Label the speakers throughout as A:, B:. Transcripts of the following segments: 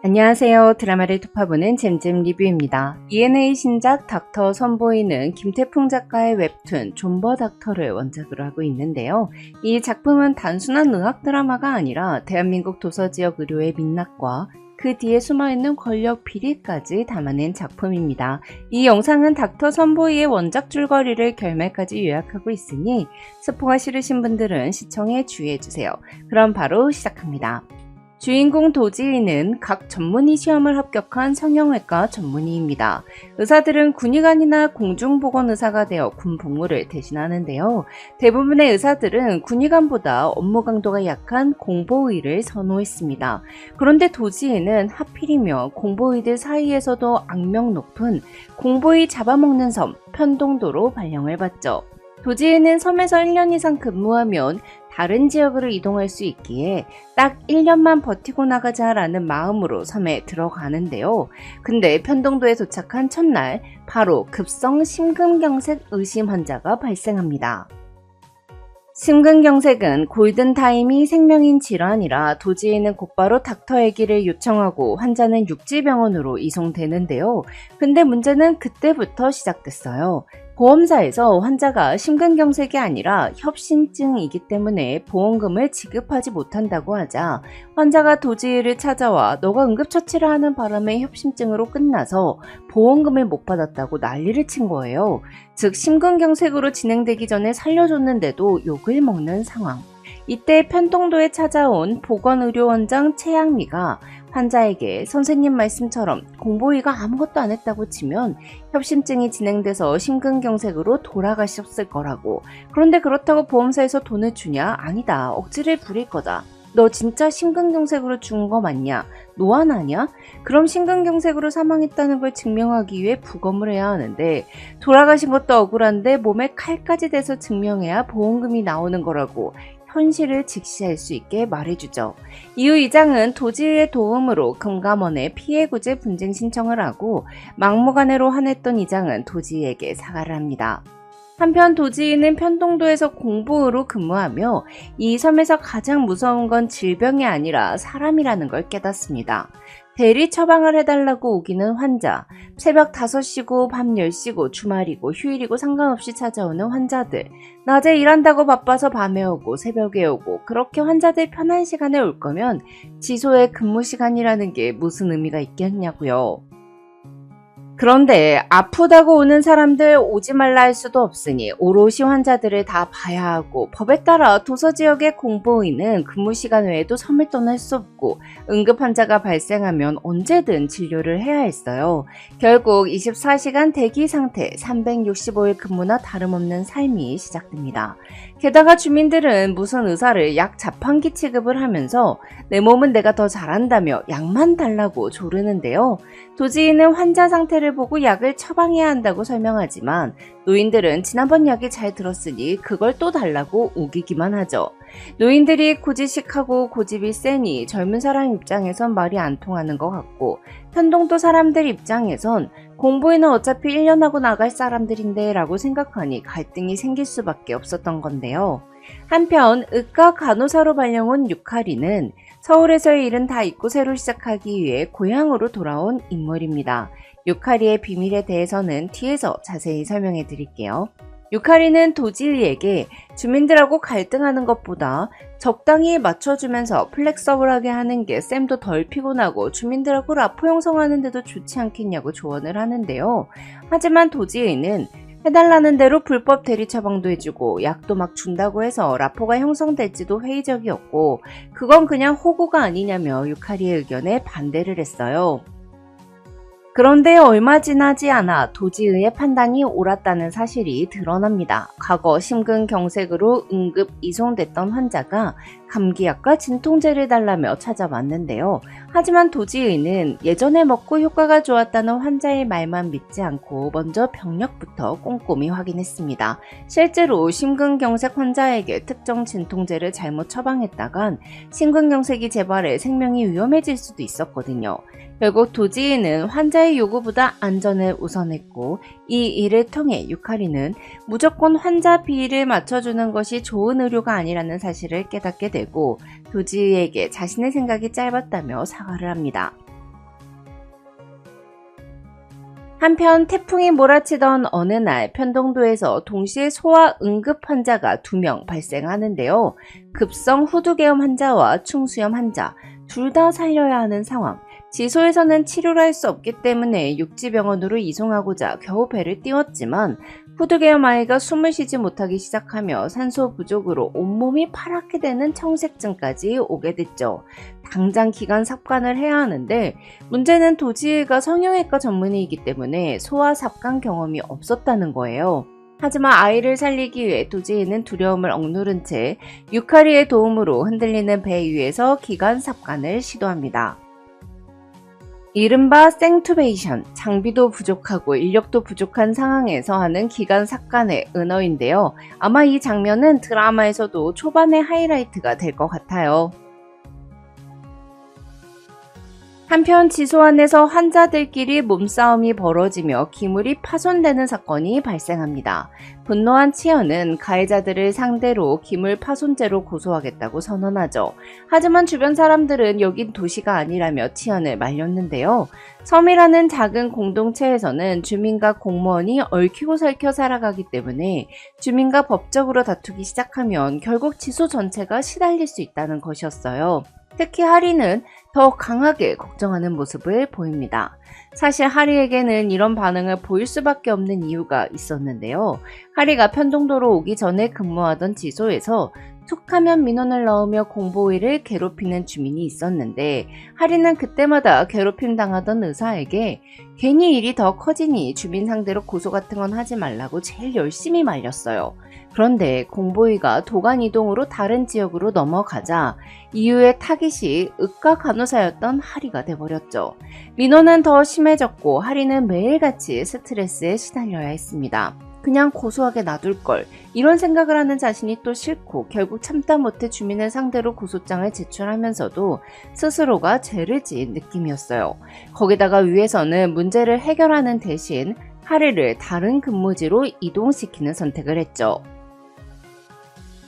A: 안녕하세요. 드라마를 톱파보는 잼잼 리뷰입니다. ENA 신작 닥터 선보이는 김태풍 작가의 웹툰 존버 닥터를 원작으로 하고 있는데요. 이 작품은 단순한 의학 드라마가 아니라 대한민국 도서지역 의료의 민낯과 그 뒤에 숨어있는 권력 비리까지 담아낸 작품입니다. 이 영상은 닥터 선보이의 원작 줄거리를 결말까지 요약하고 있으니 스포가 싫으신 분들은 시청에 주의해주세요. 그럼 바로 시작합니다. 주인공 도지희는 각 전문의 시험을 합격한 성형외과 전문의입니다. 의사들은 군의관이나 공중보건의사가 되어 군 복무를 대신하는데요. 대부분의 의사들은 군의관보다 업무 강도가 약한 공보의를 선호했습니다. 그런데 도지희는 하필이며 공보의들 사이에서도 악명 높은 공보의 잡아먹는 섬 편동도로 발령을 받죠. 도지희는 섬에서 1년 이상 근무하면 다른 지역으로 이동할 수 있기에 딱 1년만 버티고 나가자라는 마음으로 섬에 들어가는데요. 근데 편동도에 도착한 첫날 바로 급성 심근경색 의심 환자가 발생합니다. 심근경색은 골든타임이 생명인 질환이라 도지희는 곧바로 닥터에게를 요청하고 환자는 육지병원으로 이송되는데요. 근데 문제는 그때부터 시작됐어요. 보험사에서 환자가 심근경색이 아니라 협심증이기 때문에 보험금을 지급하지 못한다고 하자 환자가 도지희를 찾아와 너가 응급처치를 하는 바람에 협심증으로 끝나서 보험금을 못 받았다고 난리를 친 거예요. 즉 심근경색으로 진행되기 전에 살려줬는데도 욕을 먹는 상황. 이때 편동도에 찾아온 보건의료원장 최양미가 환자에게 선생님 말씀처럼 공보의가 아무것도 안 했다고 치면 협심증이 진행돼서 심근경색으로 돌아가셨을 거라고. 그런데 그렇다고 보험사에서 돈을 주냐? 아니다. 억지를 부릴 거다. 너 진짜 심근경색으로 죽은 거 맞냐? 노안 아냐? 그럼 심근경색으로 사망했다는 걸 증명하기 위해 부검을 해야 하는데 돌아가신 것도 억울한데 몸에 칼까지 대서 증명해야 보험금이 나오는 거라고. 현실을 직시할 수 있게 말해주죠. 이후 이장은 도지희의 도움으로 금감원에 피해구제 분쟁 신청을 하고 막무가내로 화냈던 이장은 도지희에게 사과를 합니다. 한편 도지희는 편동도에서 공보의로 근무하며 이 섬에서 가장 무서운 건 질병이 아니라 사람이라는 걸 깨닫습니다. 대리 처방을 해달라고 우기는 환자, 새벽 5시고 밤 10시고 주말이고 휴일이고 상관없이 찾아오는 환자들, 낮에 일한다고 바빠서 밤에 오고 새벽에 오고 그렇게 환자들 편한 시간에 올 거면 지소의 근무 시간이라는 게 무슨 의미가 있겠냐고요. 그런데 아프다고 오는 사람들 오지 말라 할 수도 없으니 오롯이 환자들을 다 봐야 하고 법에 따라 도서지역의 공보의는 근무시간 외에도 섬을 떠날 수 없고 응급 환자가 발생하면 언제든 진료를 해야 했어요. 결국 24시간 대기 상태 365일 근무나 다름없는 삶이 시작됩니다. 게다가 주민들은 무슨 의사를 약 자판기 취급을 하면서 내 몸은 내가 더 잘한다며 약만 달라고 조르는데요. 도지희는 환자 상태를 보고 약을 처방해야 한다고 설명하지만 노인들은 지난번 약이 잘 들었으니 그걸 또 달라고 우기기만 하죠. 노인들이 고지식하고 고집이 세니 젊은 사람 입장에선 말이 안 통하는 것 같고 편동도 사람들 입장에선 공보의는 어차피 1년 하고 나갈 사람들인데 라고 생각하니 갈등이 생길 수밖에 없었던 건데요. 한편 의과 간호사로 발령 온 유카리는 서울에서의 일은 다 잊고 새로 시작하기 위해 고향으로 돌아온 인물입니다. 유카리의 비밀에 대해서는 뒤에서 자세히 설명해 드릴게요. 유카리는 도지희에게 주민들하고 갈등하는 것보다 적당히 맞춰주면서 플렉서블하게 하는 게 쌤도 덜 피곤하고 주민들하고 라포 형성하는 데도 좋지 않겠냐고 조언을 하는데요. 하지만 도지희는 해달라는 대로 불법 대리 처방도 해주고 약도 막 준다고 해서 라포가 형성될지도 회의적이었고 그건 그냥 호구가 아니냐며 유카리의 의견에 반대를 했어요. 그런데 얼마 지나지 않아 도지희의 판단이 옳았다는 사실이 드러납니다. 과거 심근경색으로 응급 이송됐던 환자가 감기약과 진통제를 달라며 찾아왔는데요. 하지만 도지희는 예전에 먹고 효과가 좋았다는 환자의 말만 믿지 않고 먼저 병력부터 꼼꼼히 확인했습니다. 실제로 심근경색 환자에게 특정 진통제를 잘못 처방했다간 심근경색이 재발해 생명이 위험해질 수도 있었거든요. 결국 도지희는 환자의 요구보다 안전을 우선했고 이 일을 통해 유카리는 무조건 환자 비위를 맞춰주는 것이 좋은 의료가 아니라는 사실을 깨닫게 되고 도지희에게 자신의 생각이 짧았다며 사과를 합니다. 한편 태풍이 몰아치던 어느 날 편동도에서 동시에 소아 응급 환자가 2명 발생하는데요. 급성 후두개염 환자와 충수염 환자 둘 다 살려야 하는 상황. 지소에서는 치료를 할 수 없기 때문에 육지병원으로 이송하고자 겨우 배를 띄웠지만 후두개염 아이가 숨을 쉬지 못하기 시작하며 산소 부족으로 온몸이 파랗게 되는 청색증까지 오게 됐죠. 당장 기관 삽관을 해야 하는데 문제는 도지의가 성형외과 전문의이기 때문에 소아 삽관 경험이 없었다는 거예요. 하지만 아이를 살리기 위해 도지의는 두려움을 억누른 채 유카리의 도움으로 흔들리는 배 위에서 기관 삽관을 시도합니다. 이른바 생투베이션, 장비도 부족하고 인력도 부족한 상황에서 하는 기관 삽관의 은어인데요. 아마 이 장면은 드라마에서도 초반의 하이라이트가 될 것 같아요. 한편 지소 안에서 환자들끼리 몸싸움이 벌어지며 기물이 파손되는 사건이 발생합니다. 분노한 치현은 가해자들을 상대로 기물 파손죄로 고소하겠다고 선언하죠. 하지만 주변 사람들은 여긴 도시가 아니라며 치현을 말렸는데요. 섬이라는 작은 공동체에서는 주민과 공무원이 얽히고 설켜 살아가기 때문에 주민과 법적으로 다투기 시작하면 결국 지소 전체가 시달릴 수 있다는 것이었어요. 특히 하리는 더 강하게 걱정하는 모습을 보입니다. 사실 하리에게는 이런 반응을 보일 수밖에 없는 이유가 있었는데요. 하리가 편동도로 오기 전에 근무하던 지소에서 툭하면 민원을 넣으며 공보위를 괴롭히는 주민이 있었는데 하리는 그때마다 괴롭힘 당하던 의사에게 괜히 일이 더 커지니 주민 상대로 고소 같은 건 하지 말라고 제일 열심히 말렸어요. 그런데 공보위가 도관 이동으로 다른 지역으로 넘어가자 이후에 타깃이 의과 간호사였던 하리가 돼버렸죠. 민원은 더 심해졌고 하리는 매일같이 스트레스에 시달려야 했습니다. 그냥 고소하게 놔둘걸 이런 생각을 하는 자신이 또 싫고 결국 참다 못해 주민을 상대로 고소장을 제출하면서도 스스로가 죄를 지은 느낌이었어요. 거기다가 위에서는 문제를 해결하는 대신 하리를 다른 근무지로 이동시키는 선택을 했죠.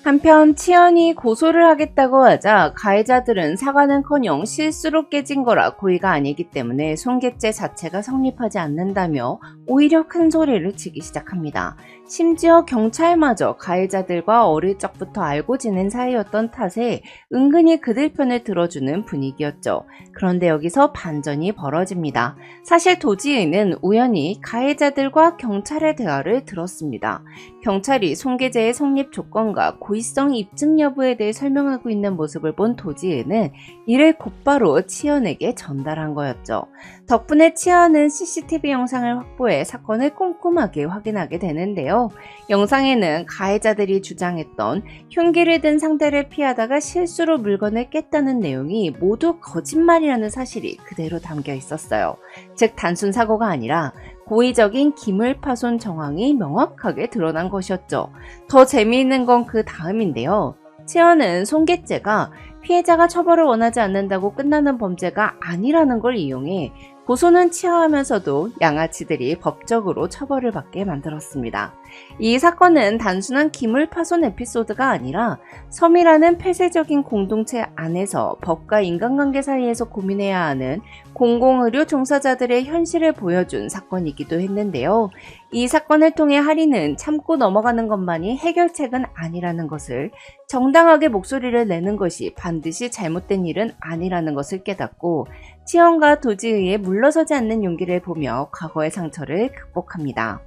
A: 한편 치현이 고소를 하겠다고 하자 가해자들은 사과는커녕 실수로 깨진 거라 고의가 아니기 때문에 손괴죄 자체가 성립하지 않는다며 오히려 큰 소리를 치기 시작합니다. 심지어 경찰마저 가해자들과 어릴 적부터 알고 지낸 사이였던 탓에 은근히 그들 편을 들어주는 분위기였죠. 그런데 여기서 반전이 벌어집니다. 사실 도지의는 우연히 가해자들과 경찰의 대화를 들었습니다. 경찰이 손괴죄의 성립 조건과 고의성 입증 여부에 대해 설명하고 있는 모습을 본 도지의는 이를 곧바로 치현에게 전달한 거였죠. 덕분에 치현은 CCTV 영상을 확보해 사건을 꼼꼼하게 확인하게 되는데요. 영상에는 가해자들이 주장했던 흉기를 든 상대를 피하다가 실수로 물건을 깼다는 내용이 모두 거짓말이라는 사실이 그대로 담겨 있었어요. 즉 단순 사고가 아니라 고의적인 기물 파손 정황이 명확하게 드러난 것이었죠. 더 재미있는 건 그 다음인데요. 치현은 손괴죄가 피해자가 처벌을 원하지 않는다고 끝나는 범죄가 아니라는 걸 이용해 고소는 취하하면서도 양아치들이 법적으로 처벌을 받게 만들었습니다. 이 사건은 단순한 기물 파손 에피소드가 아니라 섬이라는 폐쇄적인 공동체 안에서 법과 인간관계 사이에서 고민해야 하는 공공의료 종사자들의 현실을 보여준 사건이기도 했는데요. 이 사건을 통해 하리는 참고 넘어가는 것만이 해결책은 아니라는 것을, 정당하게 목소리를 내는 것이 반드시 잘못된 일은 아니라는 것을 깨닫고 치현과 도지의에 물러서지 않는 용기를 보며 과거의 상처를 극복합니다.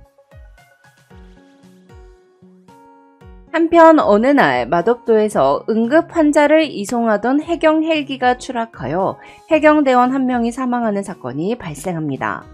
A: 한편 어느 날 마덕도에서 응급 환자를 이송하던 해경 헬기가 추락하여 해경대원 한 명이 사망하는 사건이 발생합니다.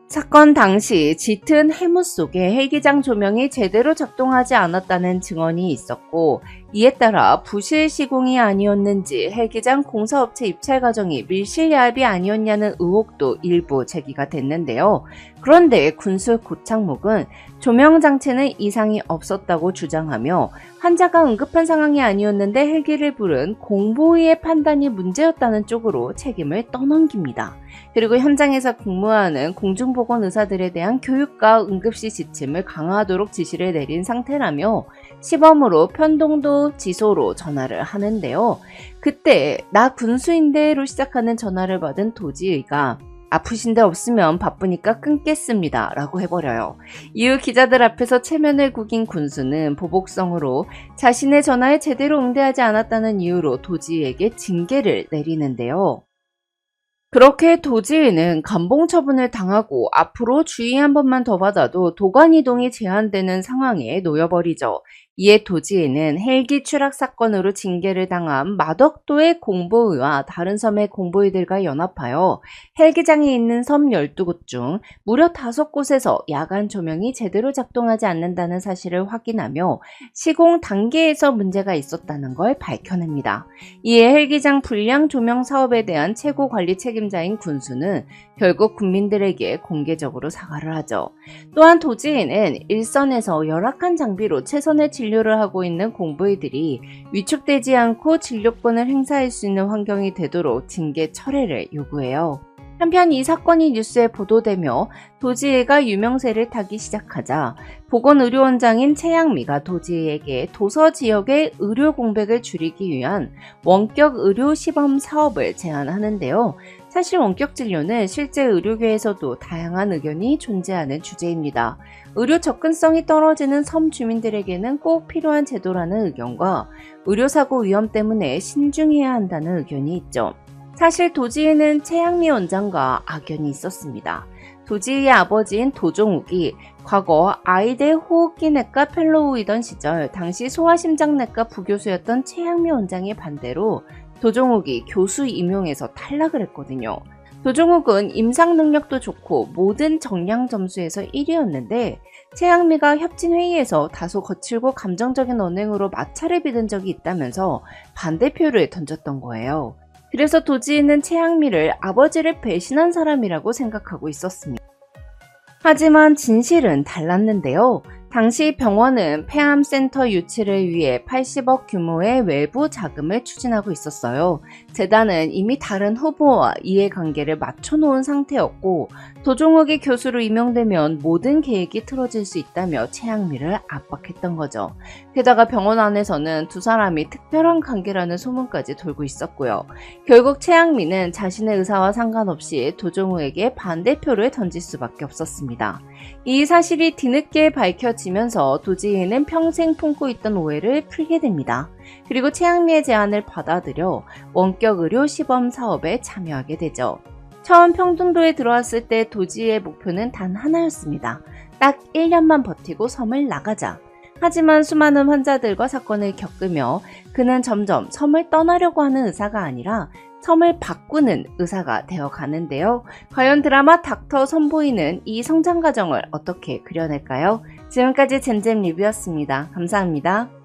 A: 사건 당시 짙은 해무 속에 헬기장 조명이 제대로 작동하지 않았다는 증언이 있었고, 이에 따라 부실 시공이 아니었는지 헬기장 공사업체 입찰 과정이 밀실야합이 아니었냐는 의혹도 일부 제기가 됐는데요. 그런데 군수 고창목은 조명 장치는 이상이 없었다고 주장하며 환자가 응급한 상황이 아니었는데 헬기를 부른 공보위의 판단이 문제였다는 쪽으로 책임을 떠넘깁니다. 그리고 현장에서 근무하는 공중보건 의사들에 대한 교육과 응급시 지침을 강화하도록 지시를 내린 상태라며 시범으로 편동도 지소로 전화를 하는데요. 그때 나 군수인데로 시작하는 전화를 받은 도지의가 아프신 데 없으면 바쁘니까 끊겠습니다. 라고 해버려요. 이후 기자들 앞에서 체면을 구긴 군수는 보복성으로 자신의 전화에 제대로 응대하지 않았다는 이유로 도지희에게 징계를 내리는데요. 그렇게 도지희는 감봉 처분을 당하고 앞으로 주의 한 번만 더 받아도 도관 이동이 제한되는 상황에 놓여버리죠. 이에 도지희는 헬기 추락 사건으로 징계를 당한 마덕도의 공보위와 다른 섬의 공보위들과 연합하여 헬기장이 있는 섬 12곳 중 무려 5곳에서 야간 조명이 제대로 작동하지 않는다는 사실을 확인하며 시공 단계에서 문제가 있었다는 걸 밝혀냅니다. 이에 헬기장 불량 조명 사업에 대한 최고 관리 책임자인 군수는 결국 국민들에게 공개적으로 사과를 하죠. 또한 도지희는 일선에서 열악한 장비로 최선의 진료를 하고 있는 공보위들이 위축되지 않고 진료권을 행사할 수 있는 환경이 되도록 징계 철회를 요구해요. 한편 이 사건이 뉴스에 보도되며 도지희가 유명세를 타기 시작하자 보건의료원장인 최양미가 도지희에게 도서 지역의 의료 공백을 줄이기 위한 원격 의료 시범 사업을 제안하는데요. 사실 원격 진료는 실제 의료계에서도 다양한 의견이 존재하는 주제입니다. 의료 접근성이 떨어지는 섬 주민들에게는 꼭 필요한 제도라는 의견과 의료사고 위험 때문에 신중해야 한다는 의견이 있죠. 사실 도지희는 최양미 원장과 악연이 있었습니다. 도지희의 아버지인 도종욱이 과거 아이대 호흡기내과 펠로우이던 시절 당시 소아심장내과 부교수였던 최양미 원장의 반대로 도종욱이 교수 임용에서 탈락을 했거든요. 도종욱은 임상 능력도 좋고 모든 정량 점수에서 1위였는데 최양미가 협진회의에서 다소 거칠고 감정적인 언행으로 마찰을 빚은 적이 있다면서 반대표를 던졌던 거예요. 그래서 도지희는 최양미를 아버지를 배신한 사람이라고 생각하고 있었습니다. 하지만 진실은 달랐는데요. 당시 병원은 폐암센터 유치를 위해 80억 규모의 외부 자금을 추진하고 있었어요. 재단은 이미 다른 후보와 이해관계를 맞춰놓은 상태였고 도종욱이 교수로 임명되면 모든 계획이 틀어질 수 있다며 최양미를 압박했던 거죠. 게다가 병원 안에서는 두 사람이 특별한 관계라는 소문까지 돌고 있었고요. 결국 최양미는 자신의 의사와 상관없이 도종욱에게 반대표를 던질 수밖에 없었습니다. 이 사실이 뒤늦게 밝혀지면서 도지희는 평생 품고 있던 오해를 풀게 됩니다. 그리고 최양미의 제안을 받아들여 원격 의료 시범 사업에 참여하게 되죠. 처음 평등도에 들어왔을 때 도지희의 목표는 단 하나였습니다. 딱 1년만 버티고 섬을 나가자. 하지만 수많은 환자들과 사건을 겪으며 그는 점점 섬을 떠나려고 하는 의사가 아니라 섬을 바꾸는 의사가 되어 가는데요. 과연 드라마 닥터 선보이는 이 성장 과정을 어떻게 그려낼까요? 지금까지 잼잼 리뷰였습니다. 감사합니다.